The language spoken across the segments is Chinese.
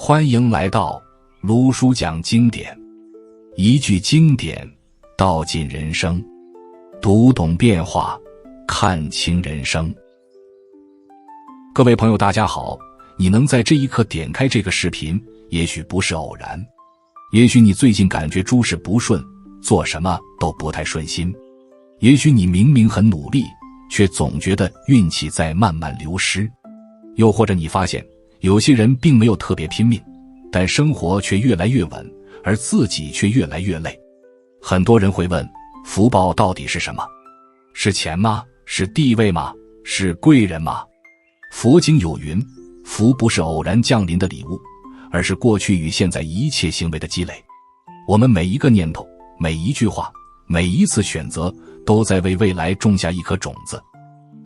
欢迎来到卢叔讲经典，一句经典道尽人生，读懂变化，看清人生。各位朋友大家好，你能在这一刻点开这个视频，也许不是偶然。也许你最近感觉诸事不顺，做什么都不太顺心。也许你明明很努力，却总觉得运气在慢慢流失。又或者你发现有些人并没有特别拼命，但生活却越来越稳，而自己却越来越累。很多人会问，福报到底是什么？是钱吗？是地位吗？是贵人吗？佛经有云，福不是偶然降临的礼物，而是过去与现在一切行为的积累。我们每一个念头，每一句话，每一次选择，都在为未来种下一颗种子。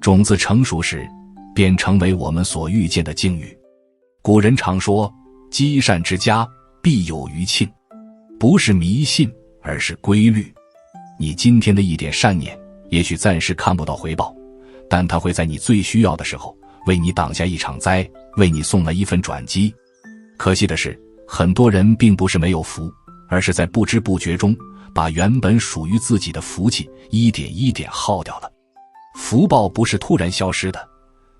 种子成熟时，便成为我们所遇见的境遇。古人常说，积善之家必有余庆，不是迷信，而是规律。你今天的一点善念，也许暂时看不到回报，但它会在你最需要的时候，为你挡下一场灾，为你送来一份转机。可惜的是，很多人并不是没有福，而是在不知不觉中，把原本属于自己的福气一点一点耗掉了。福报不是突然消失的，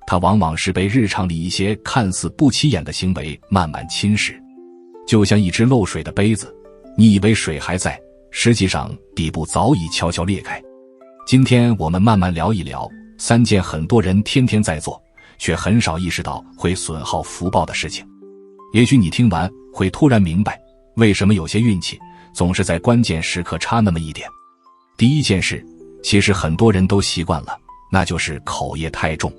它往往是被日常里一些看似不起眼的行为慢慢侵蚀。就像一只漏水的杯子，你以为水还在，实际上底部早已悄悄裂开。今天我们慢慢聊一聊3件很多人天天在做，却很少意识到会损耗福报的事情。也许你听完会突然明白，为什么有些运气总是在关键时刻差那么一点。第一件事，其实很多人都习惯了，那就是口业太重。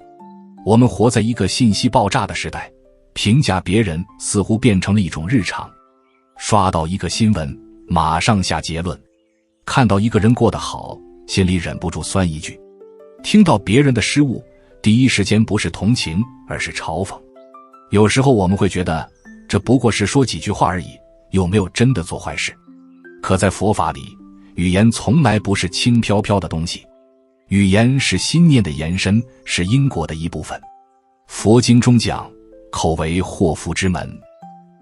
我们活在一个信息爆炸的时代，评价别人似乎变成了一种日常。刷到一个新闻，马上下结论；看到一个人过得好，心里忍不住酸一句；听到别人的失误，第一时间不是同情，而是嘲讽。有时候我们会觉得，这不过是说几句话而已，有没有真的做坏事？可在佛法里，语言从来不是轻飘飘的东西，语言是心念的延伸，是因果的一部分。佛经中讲，口为祸福之门。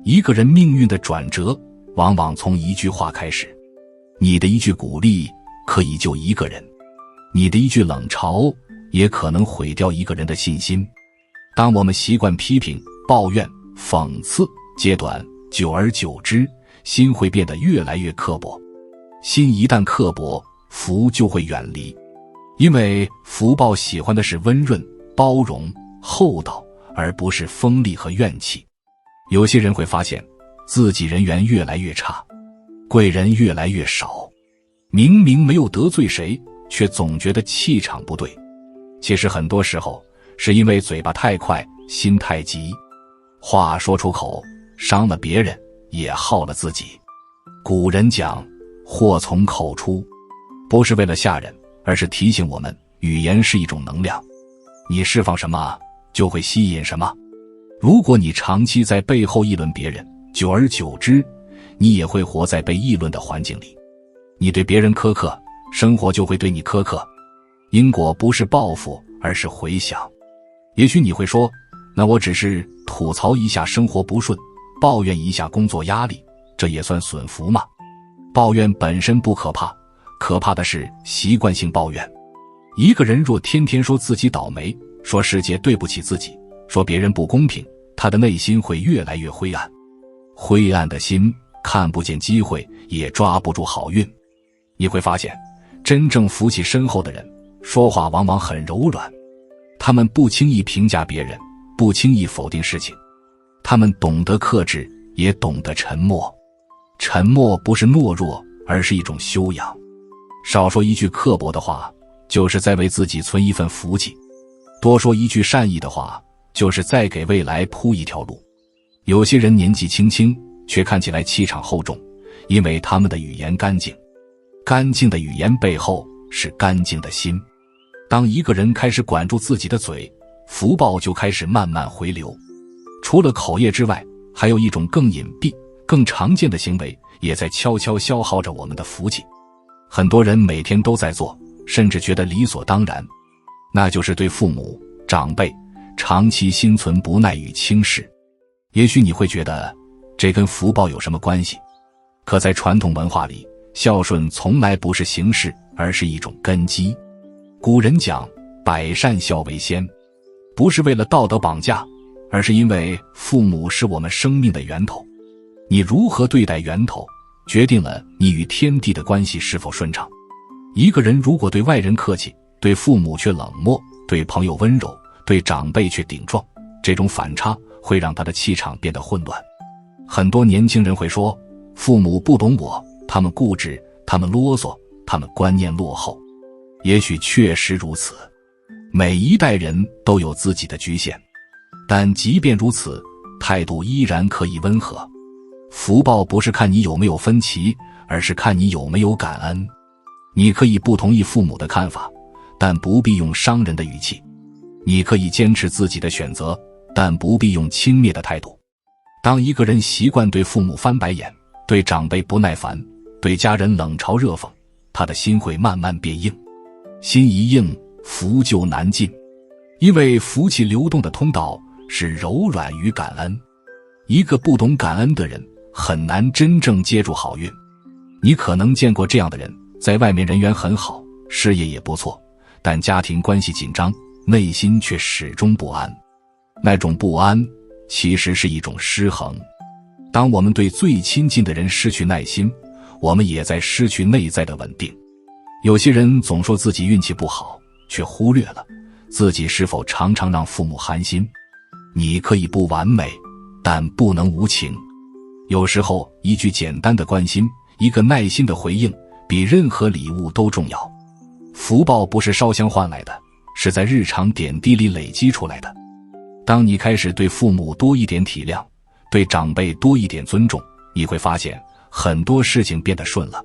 一个人命运的转折，往往从一句话开始。你的一句鼓励，可以救一个人；你的一句冷嘲，也可能毁掉一个人的信心。当我们习惯批评、抱怨、讽刺阶段，久而久之，心会变得越来越刻薄。心一旦刻薄，福就会远离。因为福报喜欢的是温润、包容、厚道，而不是锋利和怨气。有些人会发现，自己人缘越来越差，贵人越来越少。明明没有得罪谁，却总觉得气场不对。其实很多时候，是因为嘴巴太快，心太急。话说出口，伤了别人，也耗了自己。古人讲，祸从口出，不是为了吓人，而是提醒我们，语言是一种能量，你释放什么，就会吸引什么。如果你长期在背后议论别人，久而久之，你也会活在被议论的环境里。你对别人苛刻，生活就会对你苛刻。因果不是报复，而是回响。也许你会说，那我只是吐槽一下生活不顺，抱怨一下工作压力，这也算损福吗？抱怨本身不可怕，可怕的是习惯性抱怨。一个人若天天说自己倒霉，说世界对不起自己，说别人不公平，他的内心会越来越灰暗。灰暗的心看不见机会，也抓不住好运。你会发现，真正福气深厚的人，说话往往很柔软。他们不轻易评价别人，不轻易否定事情。他们懂得克制，也懂得沉默。沉默不是懦弱，而是一种修养。少说一句刻薄的话，就是在为自己存一份福气；多说一句善意的话，就是在给未来铺一条路。有些人年纪轻轻，却看起来气场厚重，因为他们的语言干净。干净的语言背后，是干净的心。当一个人开始管住自己的嘴，福报就开始慢慢回流。除了口业之外，还有一种更隐蔽、更常见的行为，也在悄悄消耗着我们的福气。很多人每天都在做，甚至觉得理所当然，那就是对父母、长辈长期心存不耐与轻视。也许你会觉得这跟福报有什么关系？可在传统文化里，孝顺从来不是形式，而是一种根基。古人讲百善孝为先，不是为了道德绑架，而是因为父母是我们生命的源头。你如何对待源头，决定了你与天地的关系是否顺畅。一个人如果对外人客气，对父母却冷漠，对朋友温柔，对长辈却顶撞，这种反差会让他的气场变得混乱。很多年轻人会说，父母不懂我，他们固执，他们啰嗦，他们观念落后。也许确实如此，每一代人都有自己的局限，但即便如此，态度依然可以温和。福报不是看你有没有分歧，而是看你有没有感恩。你可以不同意父母的看法，但不必用伤人的语气。你可以坚持自己的选择，但不必用轻蔑的态度。当一个人习惯对父母翻白眼，对长辈不耐烦，对家人冷嘲热讽，他的心会慢慢变硬。心一硬，福就难进。因为福气流动的通道是柔软与感恩。一个不懂感恩的人，很难真正接住好运。你可能见过这样的人，在外面人缘很好，事业也不错，但家庭关系紧张，内心却始终不安。那种不安其实是一种失衡。当我们对最亲近的人失去耐心，我们也在失去内在的稳定。有些人总说自己运气不好，却忽略了自己是否常常让父母寒心。你可以不完美，但不能无情。有时候一句简单的关心，一个耐心的回应，比任何礼物都重要。福报不是烧香换来的，是在日常点滴里累积出来的。当你开始对父母多一点体谅，对长辈多一点尊重，你会发现很多事情变得顺了。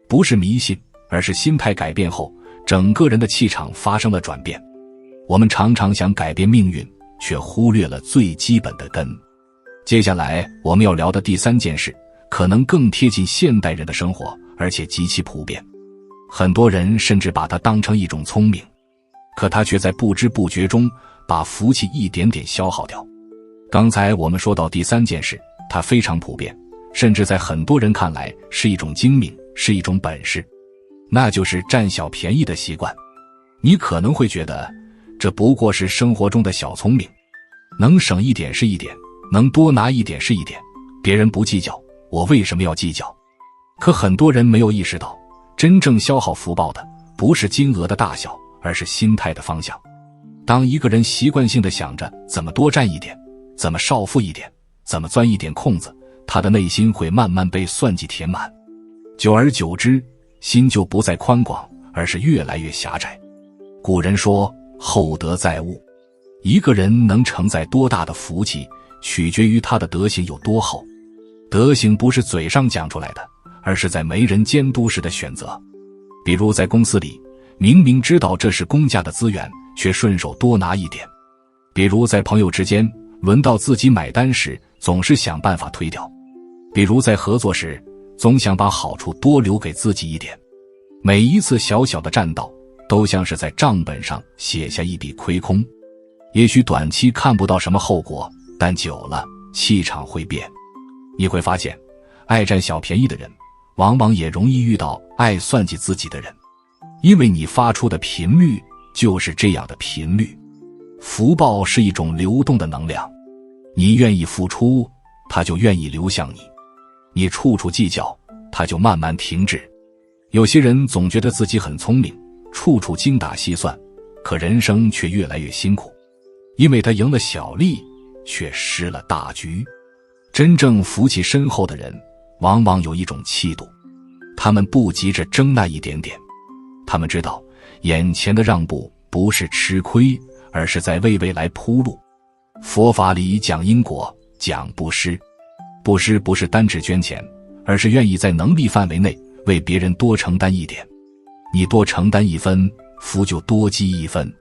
不是迷信，而是心态改变后，整个人的气场发生了转变。我们常常想改变命运，却忽略了最基本的根。接下来我们要聊的第三件事，可能更贴近现代人的生活，而且极其普遍。很多人甚至把它当成一种聪明，可它却在不知不觉中把福气一点点消耗掉。刚才我们说到第三件事，它非常普遍，甚至在很多人看来是一种精明，是一种本事，那就是占小便宜的习惯。你可能会觉得这不过是生活中的小聪明，能省一点是一点，能多拿一点是一点，别人不计较，我为什么要计较？可很多人没有意识到，真正消耗福报的不是金额的大小，而是心态的方向。当一个人习惯性地想着怎么多占一点，怎么少付一点，怎么钻一点空子，他的内心会慢慢被算计填满。久而久之，心就不再宽广，而是越来越狭窄。古人说厚德载物，一个人能承载多大的福气，取决于他的德行有多厚。德行不是嘴上讲出来的，而是在没人监督时的选择。比如在公司里，明明知道这是公家的资源，却顺手多拿一点。比如在朋友之间，轮到自己买单时，总是想办法推掉。比如在合作时，总想把好处多留给自己一点。每一次小小的占道，都像是在账本上写下一笔亏空。也许短期看不到什么后果，但久了，气场会变。你会发现，爱占小便宜的人，往往也容易遇到爱算计自己的人。因为你发出的频率就是这样的频率。福报是一种流动的能量，你愿意付出，它就愿意流向你。你处处计较，它就慢慢停止。有些人总觉得自己很聪明，处处精打细算，可人生却越来越辛苦，因为他赢了小利，却失了大局。真正福气深厚的人，往往有一种气度，他们不急着争那一点点，他们知道眼前的让步不是吃亏，而是在为未来铺路。佛法里讲因果，讲布施。布施不是单只捐钱，而是愿意在能力范围内为别人多承担一点。你多承担一分，福就多积一分。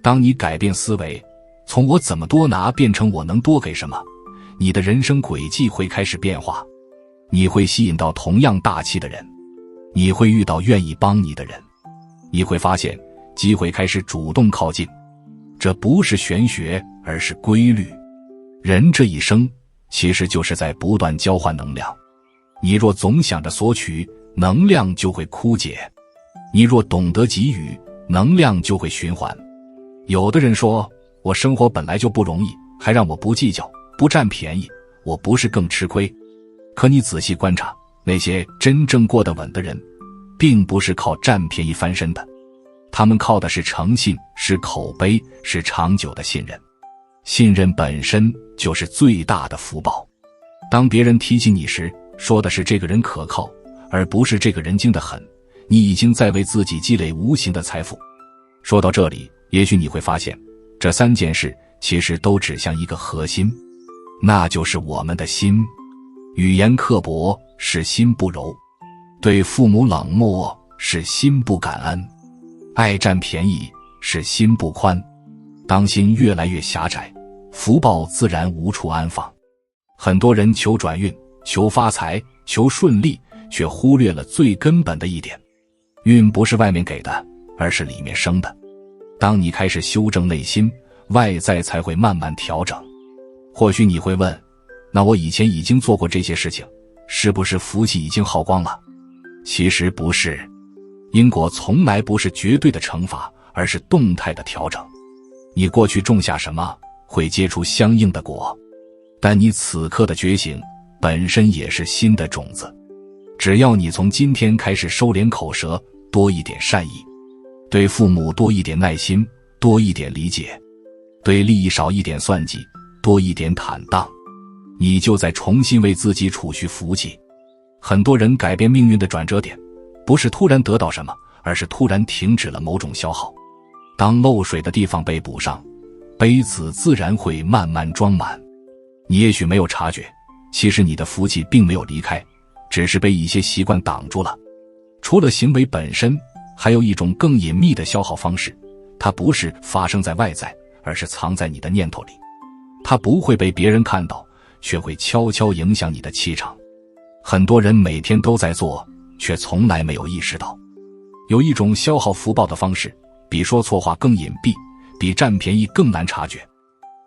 当你改变思维，从我怎么多拿变成我能多给什么，你的人生轨迹会开始变化。你会吸引到同样大气的人，你会遇到愿意帮你的人，你会发现机会开始主动靠近。这不是玄学，而是规律。人这一生其实就是在不断交换能量。你若总想着索取，能量就会枯竭；你若懂得给予，能量就会循环。有的人说，我生活本来就不容易，还让我不计较，不占便宜，我不是更吃亏？可你仔细观察，那些真正过得稳的人，并不是靠占便宜翻身的，他们靠的是诚信，是口碑，是长久的信任。信任本身就是最大的福报。当别人提起你时，说的是这个人可靠，而不是这个人精得很，你已经在为自己积累无形的财富。说到这里，也许你会发现，这3件事其实都指向一个核心，那就是我们的心。语言刻薄是心不柔，对父母冷漠是心不感恩，爱占便宜是心不宽。当心越来越狭窄，福报自然无处安放。很多人求转运，求发财，求顺利，却忽略了最根本的一点，运不是外面给的，而是里面生的。当你开始修正内心，外在才会慢慢调整。或许你会问，那我以前已经做过这些事情，是不是福气已经耗光了？其实不是，因果从来不是绝对的惩罚，而是动态的调整。你过去种下什么，会结出相应的果，但你此刻的觉醒本身也是新的种子。只要你从今天开始收敛口舌，多一点善意，对父母多一点耐心，多一点理解，对利益少一点算计，多一点坦荡，你就在重新为自己储蓄福气。很多人改变命运的转折点，不是突然得到什么，而是突然停止了某种消耗。当漏水的地方被补上，杯子自然会慢慢装满。你也许没有察觉，其实你的福气并没有离开，只是被一些习惯挡住了。除了行为本身，还有一种更隐秘的消耗方式，它不是发生在外在，而是藏在你的念头里。它不会被别人看到，却会悄悄影响你的气场。很多人每天都在做，却从来没有意识到。有一种消耗福报的方式，比说错话更隐蔽，比占便宜更难察觉。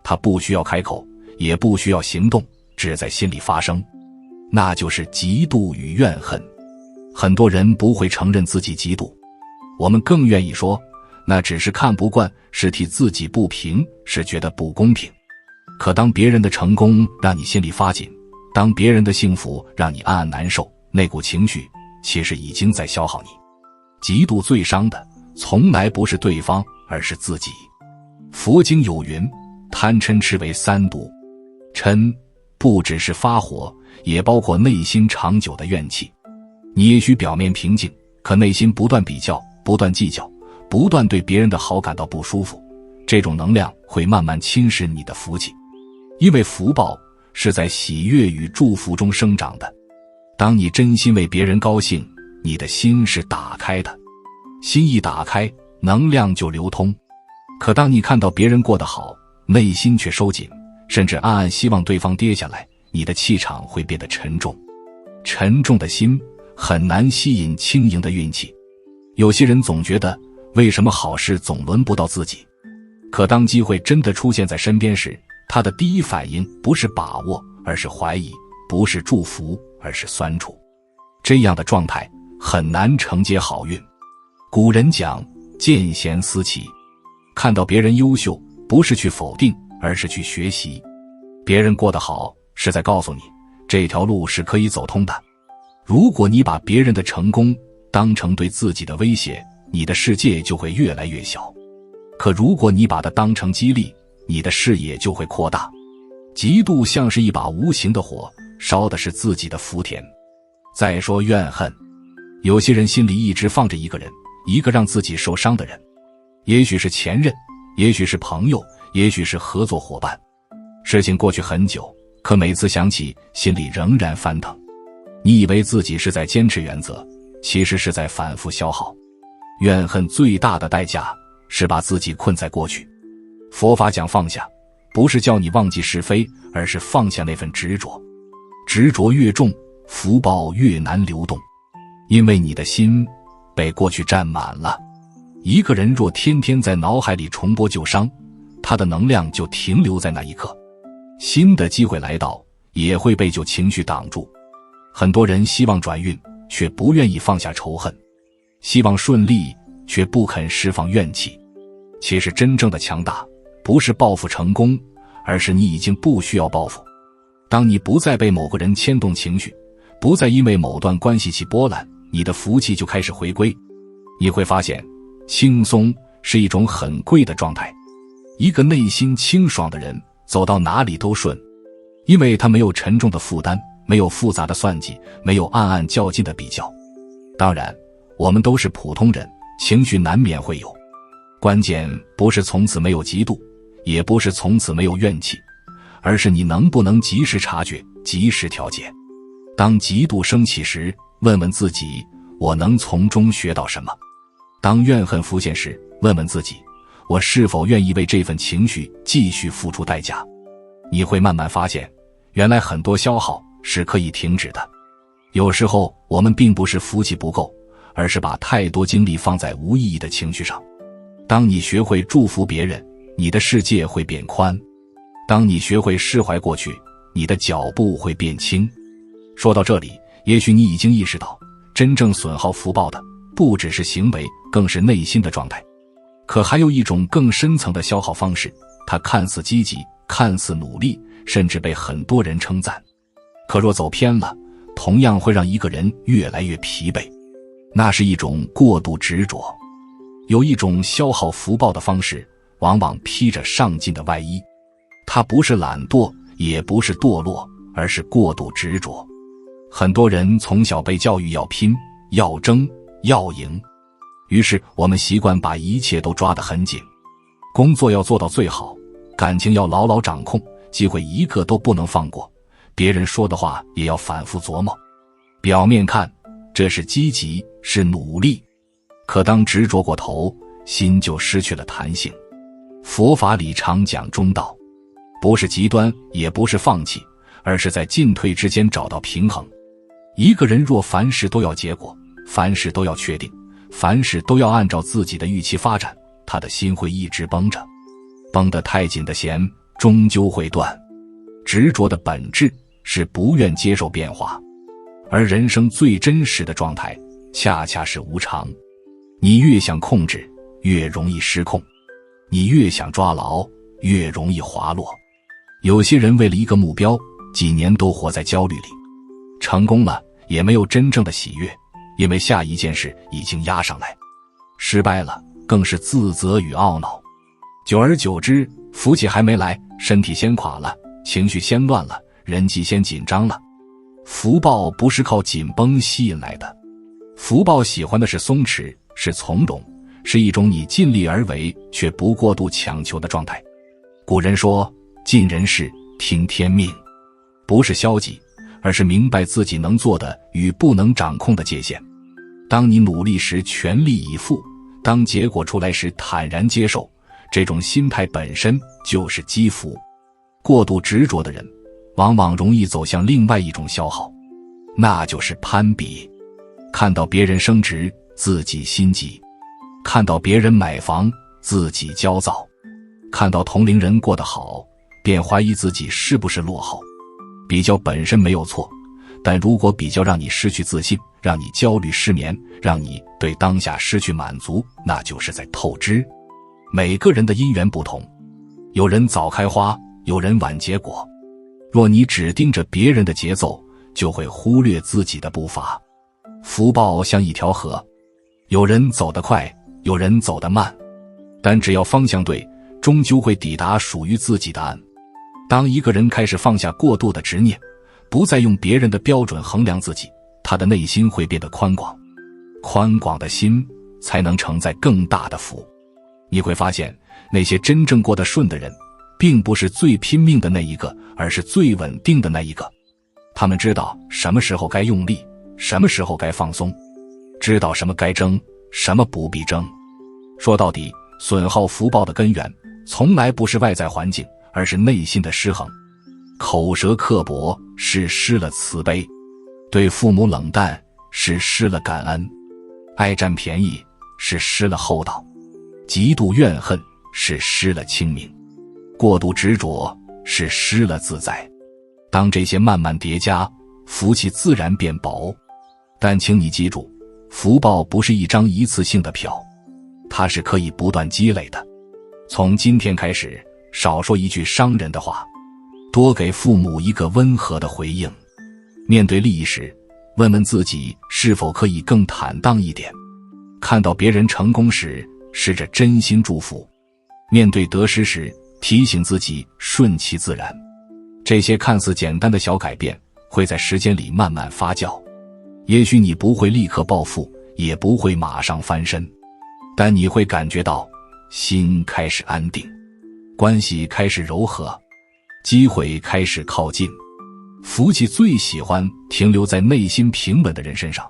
它不需要开口，也不需要行动，只在心里发生。那就是嫉妒与怨恨。很多人不会承认自己嫉妒，我们更愿意说，那只是看不惯，是替自己不平，是觉得不公平。可当别人的成功让你心里发紧，当别人的幸福让你暗暗难受，那股情绪其实已经在消耗你。嫉妒最伤的从来不是对方，而是自己。佛经有云，贪嗔痴为3毒。嗔不只是发火，也包括内心长久的怨气。你也许表面平静，可内心不断比较，不断计较，不断对别人的好感到不舒服，这种能量会慢慢侵蚀你的福气。因为福报是在喜悦与祝福中生长的。当你真心为别人高兴，你的心是打开的，心一打开，能量就流通。可当你看到别人过得好，内心却收紧，甚至暗暗希望对方跌下来，你的气场会变得沉重。沉重的心很难吸引轻盈的运气。有些人总觉得，为什么好事总轮不到自己？可当机会真的出现在身边时，他的第一反应不是把握，而是怀疑；不是祝福，而是酸楚。这样的状态很难承接好运。古人讲，见贤思齐，看到别人优秀，不是去否定，而是去学习。别人过得好，是在告诉你，这条路是可以走通的。如果你把别人的成功当成对自己的威胁，你的世界就会越来越小。可如果你把它当成激励，你的视野就会扩大。嫉妒像是一把无形的火，烧的是自己的福田。再说怨恨，有些人心里一直放着一个人，一个让自己受伤的人，也许是前任，也许是朋友，也许是合作伙伴。事情过去很久，可每次想起，心里仍然翻腾。你以为自己是在坚持原则，其实是在反复消耗。怨恨最大的代价是把自己困在过去。佛法讲放下，不是叫你忘记是非，而是放下那份执着。执着越重，福报越难流动，因为你的心被过去占满了。一个人若天天在脑海里重播旧伤，他的能量就停留在那一刻。新的机会来到，也会被旧情绪挡住。很多人希望转运，却不愿意放下仇恨；希望顺利，却不肯释放怨气。其实真正的强大，不是报复成功，而是你已经不需要报复。当你不再被某个人牵动情绪，不再因为某段关系起波澜，你的福气就开始回归。你会发现，轻松是一种很贵的状态。一个内心清爽的人，走到哪里都顺，因为他没有沉重的负担，没有复杂的算计，没有暗暗较劲的比较。当然，我们都是普通人，情绪难免会有。关键不是从此没有嫉妒，也不是从此没有怨气，而是你能不能及时察觉，及时调节。当嫉妒升起时，问问自己，我能从中学到什么？当怨恨浮现时，问问自己，我是否愿意为这份情绪继续付出代价？你会慢慢发现，原来很多消耗是可以停止的。有时候我们并不是福气不够，而是把太多精力放在无意义的情绪上。当你学会祝福别人，你的世界会变宽；当你学会释怀过去，你的脚步会变轻。说到这里，也许你已经意识到，真正损耗福报的，不只是行为，更是内心的状态。可还有一种更深层的消耗方式，它看似积极，看似努力，甚至被很多人称赞。可若走偏了，同样会让一个人越来越疲惫。那是一种过度执着。有一种消耗福报的方式，往往披着上进的外衣。它不是懒惰，也不是堕落，而是过度执着。很多人从小被教育要拼，要争，要赢，于是我们习惯把一切都抓得很紧。工作要做到最好，感情要牢牢掌控，机会一个都不能放过，别人说的话也要反复琢磨。表面看，这是积极，是努力，可当执着过头，心就失去了弹性。佛法里常讲中道，不是极端，也不是放弃，而是在进退之间找到平衡。一个人若凡事都要结果，凡事都要确定，凡事都要按照自己的预期发展，他的心会一直绷着。绷得太紧的弦终究会断。执着的本质是不愿接受变化，而人生最真实的状态恰恰是无常。你越想控制，越容易失控；你越想抓牢，越容易滑落。有些人为了一个目标，几年都活在焦虑里，成功了也没有真正的喜悦，因为下一件事已经压上来；失败了更是自责与懊恼。久而久之，福气还没来，身体先垮了，情绪先乱了，人际先紧张了。福报不是靠紧绷吸引来的，福报喜欢的是松弛，是从容，是一种你尽力而为却不过度强求的状态。古人说，尽人事，听天命，不是消极，而是明白自己能做的与不能掌控的界限。当你努力时全力以赴，当结果出来时坦然接受，这种心态本身就是积福。过度执着的人往往容易走向另外一种消耗，那就是攀比。看到别人升职，自己心急；看到别人买房，自己焦躁；看到同龄人过得好，便怀疑自己是不是落后。比较本身没有错，但如果比较让你失去自信，让你焦虑失眠，让你对当下失去满足，那就是在透支。每个人的因缘不同，有人早开花，有人晚结果。若你只盯着别人的节奏，就会忽略自己的步伐。福报像一条河，有人走得快，有人走得慢，但只要方向对，终究会抵达属于自己的岸。当一个人开始放下过度的执念，不再用别人的标准衡量自己，他的内心会变得宽广。宽广的心才能承载更大的福。你会发现，那些真正过得顺的人，并不是最拼命的那一个，而是最稳定的那一个。他们知道什么时候该用力，什么时候该放松，知道什么该争，什么不必争。说到底，损耗福报的根源从来不是外在环境，而是内心的失衡。口舌刻薄是失了慈悲，对父母冷淡是失了感恩，爱占便宜是失了厚道，极度怨恨是失了清明，过度执着是失了自在。当这些慢慢叠加，福气自然变薄。但请你记住，福报不是一张一次性的票，它是可以不断积累的。从今天开始，少说一句伤人的话，多给父母一个温和的回应。面对利益时，问问自己是否可以更坦荡一点。看到别人成功时，试着真心祝福。面对得失时，提醒自己顺其自然。这些看似简单的小改变，会在时间里慢慢发酵。也许你不会立刻暴富，也不会马上翻身，但你会感觉到心开始安定，关系开始柔和，机会开始靠近。福气最喜欢停留在内心平稳的人身上。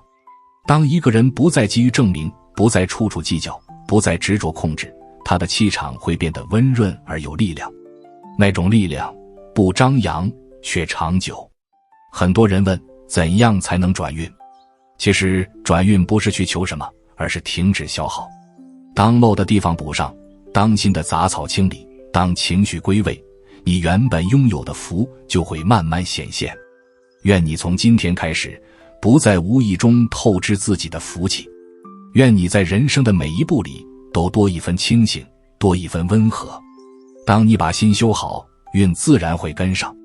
当一个人不再急于证明，不再处处计较，不再执着控制，他的气场会变得温润而有力量。那种力量不张扬却长久。很多人问，怎样才能转运？其实转运不是去求什么，而是停止消耗。当漏的地方补上，当心的杂草清理，当情绪归位，你原本拥有的福就会慢慢显现。愿你从今天开始，不在无意中透支自己的福气。愿你在人生的每一步里都多一分清醒，多一分温和。当你把心修好，运自然会跟上。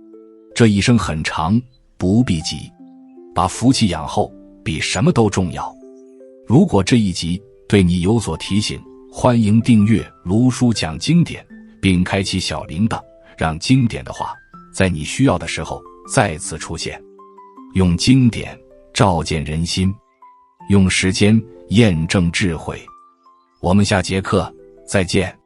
这一生很长，不必急，把福气养厚比什么都重要。如果这一集对你有所提醒，欢迎订阅卢叔讲经典，并开启小铃铛，让经典的话在你需要的时候再次出现。用经典照见人心，用时间验证智慧。我们下节课再见。